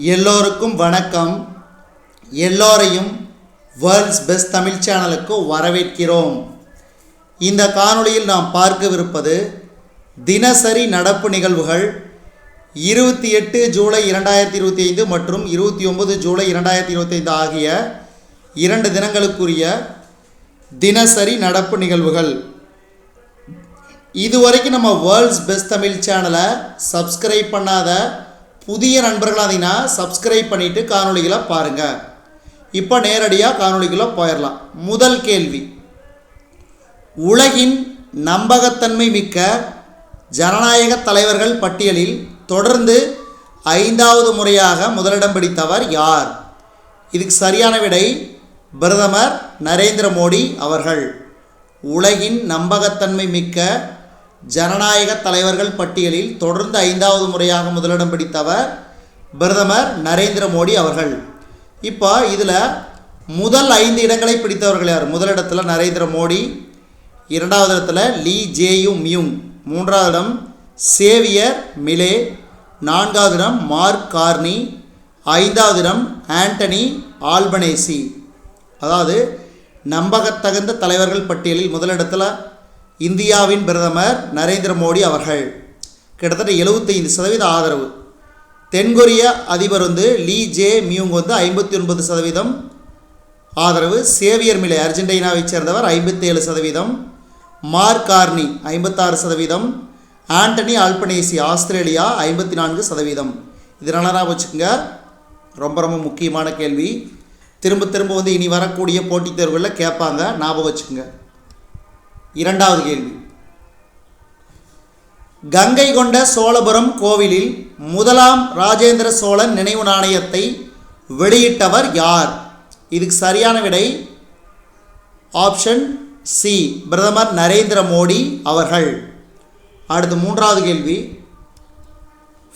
எல்லோருக்கும் வணக்கம். எல்லோரையும் வேர்ல்ட்ஸ் பெஸ்ட் தமிழ் சேனலுக்கு வரவேற்கிறோம். இந்த காணொளியில் நாம் பார்க்கவிருப்பது தினசரி நடப்பு நிகழ்வுகள் 28 ஜூலை 2025 மற்றும் 29 ஜூலை 2025 ஆகிய 2 தினங்களுக்குரிய தினசரி நடப்பு நிகழ்வுகள். இதுவரைக்கும் நம்ம வேர்ல்ட்ஸ் பெஸ்ட் தமிழ் சேனலை சப்ஸ்கிரைப் பண்ணாத புதிய நண்பர்கள் அதைனா சப்ஸ்கிரைப் பண்ணிவிட்டு காணொளிகளை பாருங்கள். இப்போ நேரடியாக காணொளிகளை போயிடலாம். முதல் கேள்வி, உலகின் நம்பகத்தன்மை மிக்க ஜனநாயக தலைவர்கள் பட்டியலில் தொடர்ந்து 5வது முறையாக முதலிடம் பிடித்தவர் யார்? இதுக்கு சரியான விடை பிரதமர் நரேந்திர மோடி அவர்கள். உலகின் நம்பகத்தன்மை மிக்க ஜனநாயக தலைவர்கள் பட்டியலில் தொடர்ந்து 5வது முறையாக முதலிடம் பிடித்தவர் பிரதமர் நரேந்திர மோடி அவர்கள். இப்போ இதில் முதல் 5 இடங்களை பிடித்தவர்கள் யார்? முதலிடத்தில் நரேந்திர மோடி, 2வது இடத்துல லீ ஜேயு மியூங், 3வது இடம் சேவியர் மிலே, 4வது இடம் மார்க் கார்னி, 5வது இடம் ஆண்டனி ஆல்பனேசி. அதாவது நம்பகத்தகுந்த தலைவர்கள் பட்டியலில் முதலிடத்தில் இந்தியாவின் பிரதமர் நரேந்திர மோடி அவர்கள். கிட்டத்தட்ட 75% ஆதரவு. தென்கொரிய அதிபர் லீ ஜே மியூங் 59% ஆதரவு. சேவியர் மிலே அர்ஜென்டினாவை சேர்ந்தவர் 57%. Mark Carney 56%. ஆண்டனி ஆல்பனேசி ஆஸ்திரேலியா 54%. இதனால நான் வச்சுக்கோங்க, ரொம்ப ரொம்ப முக்கியமான கேள்வி. திரும்ப இனி வரக்கூடிய போட்டித் தேர்வுகளில் கேட்பாங்க, ஞாபகம் வச்சுக்கோங்க. 2வது கேள்வி, கங்கை கொண்ட சோழபுரம் கோவிலில் முதலாம் ராஜேந்திர சோழன் நினைவு நாணயத்தை வெளியிட்டவர் யார்? இதுக்கு சரியான விடை ஆப்ஷன் சி, பிரதமர் நரேந்திர மோடி அவர்கள். அடுத்து 3வது கேள்வி,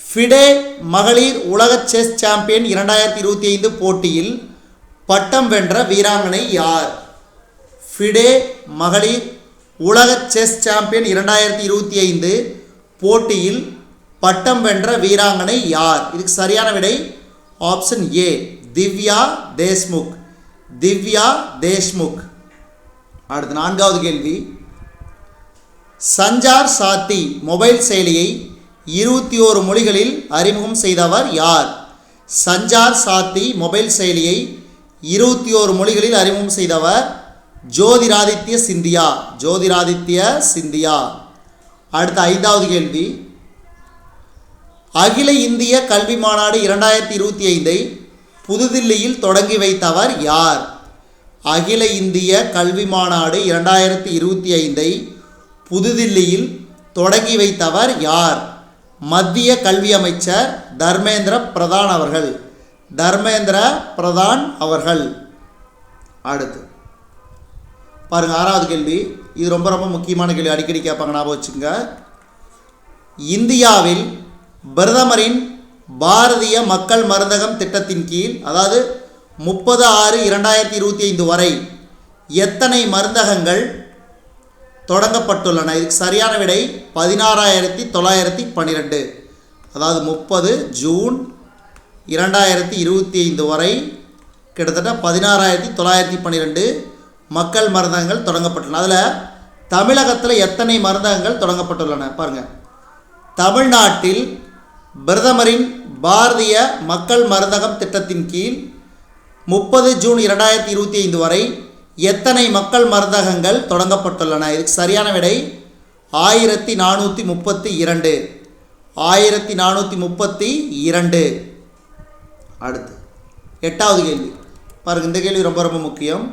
ஃபிடே மகளிர் உலக செஸ் சாம்பியன் 2025 போட்டியில் பட்டம் வென்ற வீராங்கனை யார்? ஃபிடே மகளிர் உலக செஸ் சாம்பியன் 2025 போட்டியில் பட்டம் வென்ற வீராங்கனை யார்? இதுக்கு சரியான விடை ஆப்ஷன் ஏ, திவ்யா தேஷ்முக். திவ்யா தேஷ்முக். அடுத்து 4வது கேள்வி, சஞ்சார் சாத்தி மொபைல் செயலியை 21 மொழிகளில் அறிமுகம் செய்தவர் யார்? சஞ்சார் சாத்தி மொபைல் செயலியை 21 மொழிகளில் அறிமுகம் செய்தவர் ஜோதிராதித்ய சிந்தியா. ஜோதிராதித்ய சிந்தியா. அடுத்த 5வது கேள்வி, அகில இந்திய கல்வி மாநாடு 2025 புதுதில்லியில் தொடங்கி வைத்தவர் யார்? அகில இந்திய கல்வி மாநாடு 2025 புதுதில்லியில் தொடங்கி வைத்தவர் யார்? மத்திய கல்வி அமைச்சர் தர்மேந்திர பிரதான் அவர்கள். தர்மேந்திர பிரதான் அவர்கள். அடுத்து பாருங்கள், 6வது கேள்வி. இது ரொம்ப ரொம்ப முக்கியமான கேள்வி, அடிக்கடி கேட்பாங்க, ஞாபகம் வச்சுங்க. இந்தியாவில் பிரதமரின் பாரதிய மக்கள் மருந்தகம் திட்டத்தின் கீழ், அதாவது 30/6/2025 வரை எத்தனை மருந்தகங்கள் தொடங்கப்பட்டுள்ளன? இதுக்கு சரியான விடை 16,912. அதாவது 30 ஜூன் 2025 வரை கிட்டத்தட்ட 16,912 மக்கள் மருந்தகங்கள் தொடங்கப்பட்டுள்ளன. அதில் தமிழகத்தில் எத்தனை மருந்தகங்கள் தொடங்கப்பட்டுள்ளன பாருங்கள். தமிழ்நாட்டில் பிரதமரின் பாரதிய மக்கள் மருந்தகம் திட்டத்தின் கீழ் 30 ஜூன் 2025 வரை எத்தனை மக்கள் மருந்தகங்கள் தொடங்கப்பட்டுள்ளன? இதுக்கு சரியான விடை 1432. 1432. அடுத்து 8வது கேள்வி பாருங்கள். இந்த கேள்வி ரொம்ப ரொம்ப முக்கியம்.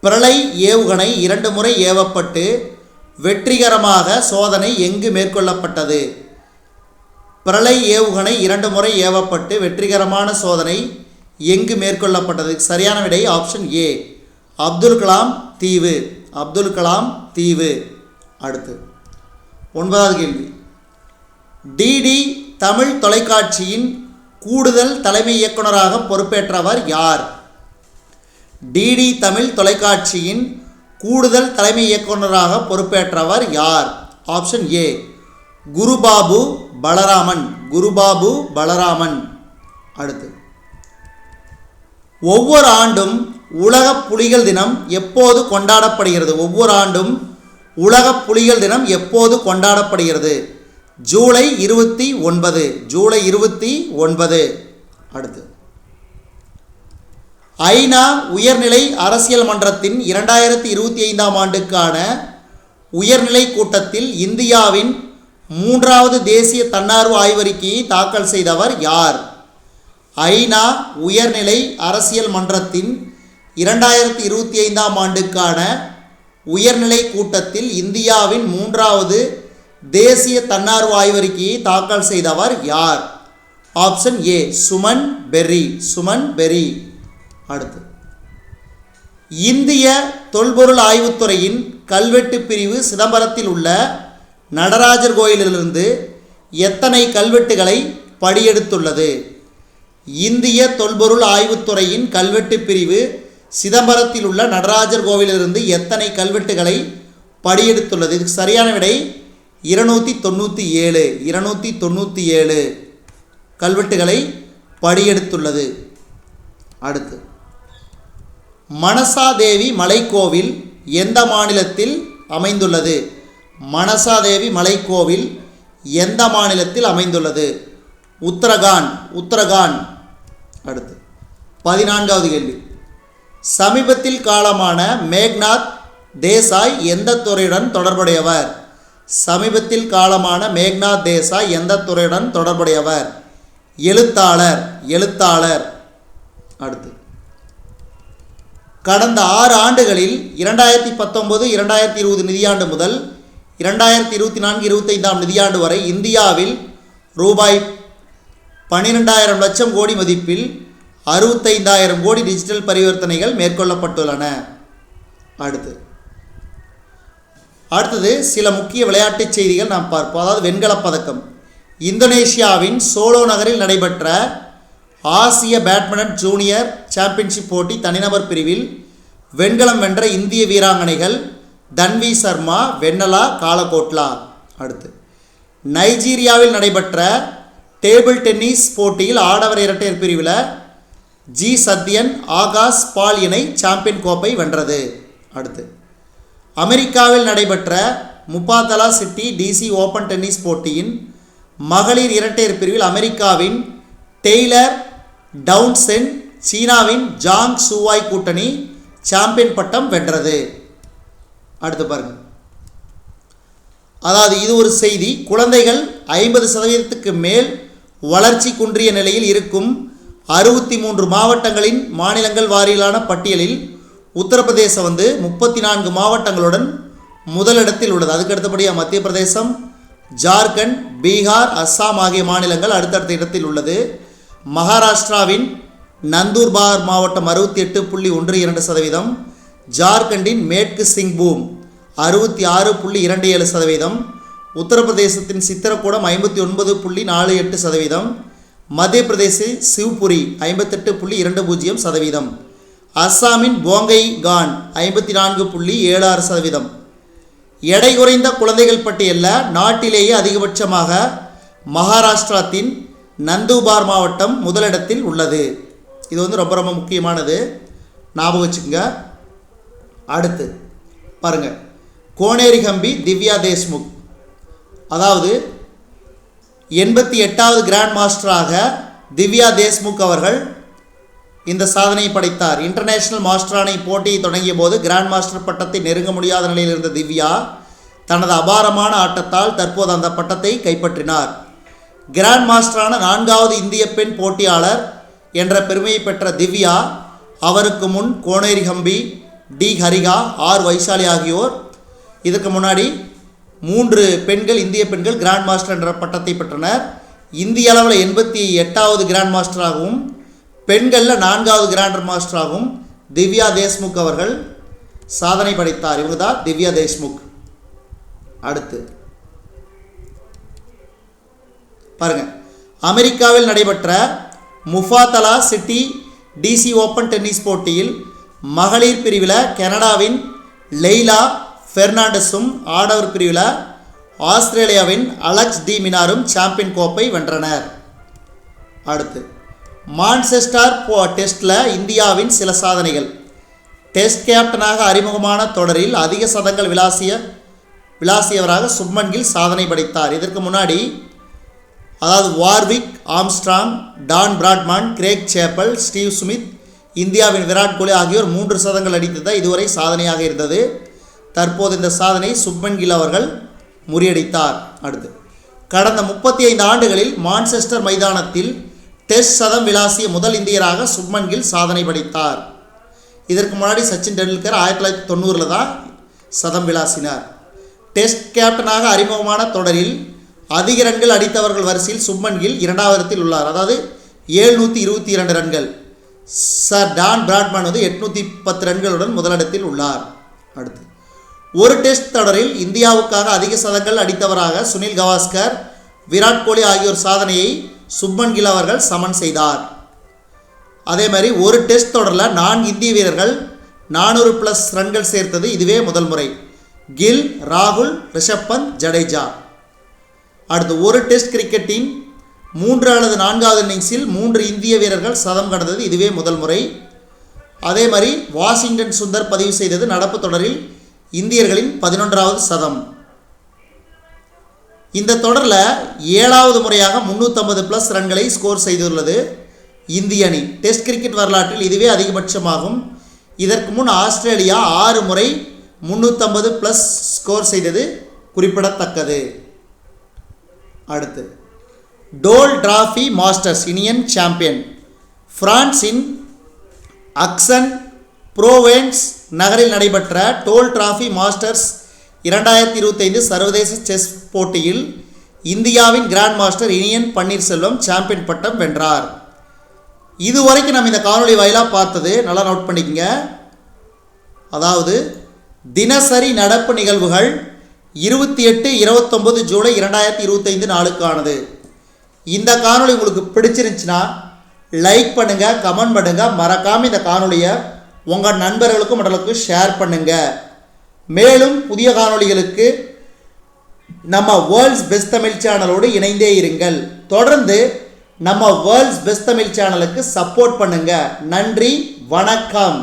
பிரளய் ஏவுகணை 2 முறை ஏவப்பட்டு வெற்றிகரமாக சோதனை எங்கு மேற்கொள்ளப்பட்டது? பிரளய் ஏவுகணை 2 முறை ஏவப்பட்டு வெற்றிகரமான சோதனை எங்கு மேற்கொள்ளப்பட்டது? சரியான விடை ஆப்ஷன் ஏ, அப்துல் கலாம் தீவு. அப்துல் கலாம் தீவு. அடுத்து 9வது கேள்வி, டிடி தமிழ் தொலைக்காட்சியின் கூடுதல் தலைமை இயக்குநராக பொறுப்பேற்றவர் யார்? டிடி தமிழ் தொலைக்காட்சியின் கூடுதல் தலைமை இயக்குநராக பொறுப்பேற்றவர் யார்? Option A, Gurubabu Balaraman. குருபாபு பலராமன். அடுத்து, ஒவ்வொரு ஆண்டும் உலக புலிகள் தினம் எப்போது கொண்டாடப்படுகிறது? ஒவ்வொரு ஆண்டும் உலக புலிகள் தினம் எப்போது கொண்டாடப்படுகிறது? ஜூலை 29. ஜூலை 29. அடுத்து, ஐநா உயர்நிலை அரசியல் மன்றத்தின் 2025ஆம் ஆண்டுக்கான உயர்நிலை கூட்டத்தில் இந்தியாவின் 3வது தேசிய தன்னார்வ ஆய்வறிக்கையை தாக்கல் செய்தவர் யார்? ஐநா உயர்நிலை அரசியல் மன்றத்தின் 2025ஆம் ஆண்டுக்கான உயர்நிலை கூட்டத்தில் இந்தியாவின் 3வது தேசிய தன்னார்வ ஆய்வறிக்கையை தாக்கல் செய்தவர் யார்? Option A Suman Bery. சுமன் பெர்ரி. அடுத்து, இந்திய தொல்பொருள் ஆய்வுத்துறையின் கல்வெட்டு பிரிவு சிதம்பரத்தில் உள்ள நடராஜர் கோயிலிலிருந்து எத்தனை கல்வெட்டுகளை படியெடுத்துள்ளது? இந்திய தொல்பொருள் ஆய்வுத்துறையின் கல்வெட்டு பிரிவு சிதம்பரத்தில் உள்ள நடராஜர் கோவிலிலிருந்து எத்தனை கல்வெட்டுகளை படியெடுத்துள்ளது? இதுக்கு சரியான விடை 297. 297 கல்வெட்டுகளை படியெடுத்துள்ளது. அடுத்து, மனசாதேவி மலைக்கோவில் எந்த மாநிலத்தில் அமைந்துள்ளது? மனசாதேவி மலைக்கோவில் எந்த மாநிலத்தில் அமைந்துள்ளது? உத்தரகாண்ட். உத்தரகாண்ட். அடுத்து, 14வது கேள்வி, சமீபத்தில் காலமான மேக்நாத் தேசாய் எந்த துறையுடன் தொடர்புடையவர்? சமீபத்தில் காலமான மேக்நாத் தேசாய் எந்த துறையுடன் தொடர்புடையவர்? எழுத்தாளர். எழுத்தாளர். அடுத்து, கடந்த 6 ஆண்டுகளில் 2019-2020 நிதியாண்டு முதல் 2024-25ஆம் நிதியாண்டு வரை இந்தியாவில் ரூபாய் 12,000 லட்சம் கோடி மதிப்பில் 65,000 கோடி டிஜிட்டல் பரிவர்த்தனைகள் மேற்கொள்ளப்பட்டுள்ளன. அடுத்தது சில முக்கிய விளையாட்டுச் செய்திகள் நாம் பார்ப்போம். அதாவது வெண்கலப் பதக்கம். இந்தோனேஷியாவின் சோலோ நகரில் நடைபெற்ற ஆசிய பேட்மிண்டன் ஜூனியர் சாம்பியன்ஷிப் போட்டி தனிநபர் பிரிவில் வெண்கலம் வென்ற இந்திய வீராங்கனைகள் தன்வி சர்மா, வென்னலா காலகோட்லா. அடுத்து, நைஜீரியாவில் நடைபெற்ற டேபிள் டென்னிஸ் போட்டியில் ஆடவர் இரட்டையர் பிரிவில் ஜி சத்யன் ஆகாஷ் பால் இணை சாம்பியன் கோப்பை வென்றது. அடுத்து, அமெரிக்காவில் நடைபெற்ற முப்பாத்தலா சிட்டி டிசி ஓப்பன் டென்னிஸ் போட்டியின் மகளிர் இரட்டையர் பிரிவில் அமெரிக்காவின் டெய்லர் டவுன்சென் சீனாவின் ஜாங் சூவாய் கூட்டணி சாம்பியன் பட்டம் வென்றது. அடுத்து பாருங்க, அதாவது இது ஒரு செய்தி. குழந்தைகள் 50% மேல் வளர்ச்சி குன்றிய நிலையில் இருக்கும் 63 மாவட்டங்களின் மாநிலங்கள் வாரியிலான பட்டியலில் உத்தரப்பிரதேசம் 34 மாவட்டங்களுடன் முதலிடத்தில் உள்ளது. அதுக்கு அடுத்தபடியாக மத்திய பிரதேசம், ஜார்க்கண்ட், பீகார், அஸ்ஸாம் ஆகிய மாநிலங்கள் அடுத்தடுத்த இடத்தில் உள்ளது. மகாராஷ்டிராவின் நந்தூர்பார் மாவட்டம் 68.12%, ஜார்க்கண்டின் மேற்கு சிங்பூம் 66.27%, உத்தரப்பிரதேசத்தின் சித்திரக்கூடம் 59.48%, மத்திய பிரதேச சிவ்புரி 58.20%, அஸ்ஸாமின் போங்கைகான் 54.76%. எடை குறைந்த குழந்தைகள் பட்டியலில் நாட்டிலேயே அதிகபட்சமாக மகாராஷ்டிராத்தின் நந்தூபார் மாவட்டம் முதலிடத்தில் உள்ளது. இது ரொம்ப ரொம்ப முக்கியமானது, ஞாபகம் வச்சுக்கோங்க. அடுத்து பாருங்கள், கோனேரி ஹம்பி திவ்யா தேஷ்முக், அதாவது 88வது கிராண்ட் மாஸ்டராக திவ்யா தேஷ்முக் அவர்கள் இந்த சாதனையை படைத்தார். இன்டர்நேஷனல் மாஸ்டரானை போட்டியை தொடங்கிய போது கிராண்ட் மாஸ்டர் பட்டத்தை நெருங்க முடியாத நிலையில் இருந்த திவ்யா தனது அபாரமான ஆட்டத்தால் தற்போது அந்த பட்டத்தை கைப்பற்றினார். கிராண்ட் மாஸ்டரான 4வது இந்திய பெண் போட்டியாளர் என்ற பெருமையை பெற்ற திவ்யா அவருக்கு முன் கோனேரி ஹம்பி, டி ஹரிகா, ஆர் வைசாலி ஆகியோர், இதற்கு முன்னாடி 3 பெண்கள் இந்திய பெண்கள் கிராண்ட் மாஸ்டர் என்ற பட்டத்தை பெற்றனர். இந்திய அளவில் 88வது கிராண்ட் மாஸ்டராகவும் பெண்களில் 4வது கிராண்ட் மாஸ்டராகவும் திவ்யா தேஷ்முக் அவர்கள் சாதனை படைத்தார். இவங்க தான் திவ்யா தேஷ்முக். அடுத்து பாருங்கள், அமெரிக்காவில் நடைபெற்ற முஃபாத்தலா சிட்டி டிசி ஓப்பன் டென்னிஸ் போட்டியில் மகளிர் பிரிவில் கனடாவின் லெய்லா ஃபெர்னாண்டஸும் ஆடவர் பிரிவில் ஆஸ்திரேலியாவின் அலெக்ஸ் டி மினாரும் சாம்பியன் கோப்பை வென்றனர். அடுத்து, மான்செஸ்டர் டெஸ்ட்டில் இந்தியாவின் சில சாதனைகள். டெஸ்ட் கேப்டனாக அறிமுகமான தொடரில் அதிக சதங்கள் விளாசியவராக சுப்மன் கில் சாதனை படைத்தார். இதற்கு முன்னாடி அதாவது Warwick, Armstrong, Don Bradman, Greg Chappell, Steve Smith, இந்தியாவின் விராட் கோலி ஆகியோர் 3 சதங்கள் அடித்தது இதுவரை சாதனையாக இருந்தது. தற்போது இந்த சாதனை சுப்மன் கில் அவர்கள் முறியடித்தார். அடுத்து, கடந்த 35 ஆண்டுகளில் மான்செஸ்டர் மைதானத்தில் டெஸ்ட் சதம் விளாசிய முதல் இந்தியராக சுப்மன் கில் சாதனை படைத்தார். இதற்கு முன்னாடி சச்சின் டெண்டுல்கர் 1990 தான் சதம் விளாசினார். டெஸ்ட் கேப்டனாக அறிமுகமான தொடரில் அதிக ரன்கள் அடித்தவர்கள் வரிசையில் சுப்மன் கில் 2வது இடத்தில் உள்ளார். அதாவது 722 ரன்கள். சர் டான் பிராட்மேன் 810 ரன்களுடன் முதலிடத்தில் உள்ளார். அடுத்து, ஒரு டெஸ்ட் தொடரில் இந்தியாவுக்காக அதிக சதங்கள் அடித்தவராக சுனில் கவாஸ்கர், விராட் கோலி ஆகியோர் சாதனையை சுப்மன் கில் அவர்கள் சமன் செய்தார். அதே மாதிரி ஒரு டெஸ்ட் தொடரில் 4 இந்திய வீரர்கள் 400+ ரன்கள் சேர்த்தது இதுவே முதல் முறை. கில், ராகுல், ரிஷப் பந்த், ஜடேஜா. அடுத்து, ஒரு டெஸ்ட் கிரிக்கெட்டின் 3 அல்லது 4வது இன்னிங்ஸில் 3 இந்திய வீரர்கள் சதம் கடந்தது இதுவே முதல் முறை. அதே மாதிரி வாஷிங்டன் சுந்தர் பதிவு செய்தது நடப்பு தொடரில் இந்தியர்களின் 11வது சதம். இந்த தொடரில் 7வது முறையாக 350+ ரன்களை ஸ்கோர் செய்துள்ளது இந்திய அணி. டெஸ்ட் கிரிக்கெட் வரலாற்றில் இதுவே அதிகபட்சமாகும். இதற்கு முன் ஆஸ்திரேலியா 6 முறை 350+ ஸ்கோர் செய்தது குறிப்பிடத்தக்கது. அடுத்து, Dole trophy masters Iniyan champion. பிரான்சின் அக்சன் புரோவென்ஸ் நகரில் நடைபெற்ற டோல் டிராஃபி மாஸ்டர்ஸ் 2025 சர்வதேச செஸ் போட்டியில் இந்தியாவின் grand master Iniyan Panneerselvam champion பட்டம் வென்றார். இதுவரைக்கும் நம்ம இந்த காணொலி வாயிலாக பார்த்தது நல்லா நோட் பண்ணிக்கங்க. அதாவது தினசரி நடப்பு நிகழ்வுகள் 28, 29 ஜூலை 2025 நாளுக்கானது. இந்த காணொலி உங்களுக்கு பிடிச்சிருந்துச்சுன்னா லைக் பண்ணுங்கள், கமெண்ட் பண்ணுங்கள், மறக்காமல் இந்த காணொலியை உங்கள் நண்பர்களுக்கும் மற்றவர்களுக்கும் ஷேர் பண்ணுங்கள். மேலும் புதிய காணொலிகளுக்கு நம்ம வேர்ல்ட்ஸ் பெஸ்ட் தமிழ் சேனலோடு இணைந்தே இருங்கள். தொடர்ந்து நம்ம வேர்ல்ட்ஸ் பெஸ்ட் தமிழ் சேனலுக்கு சப்போர்ட் பண்ணுங்கள். நன்றி, வணக்கம்.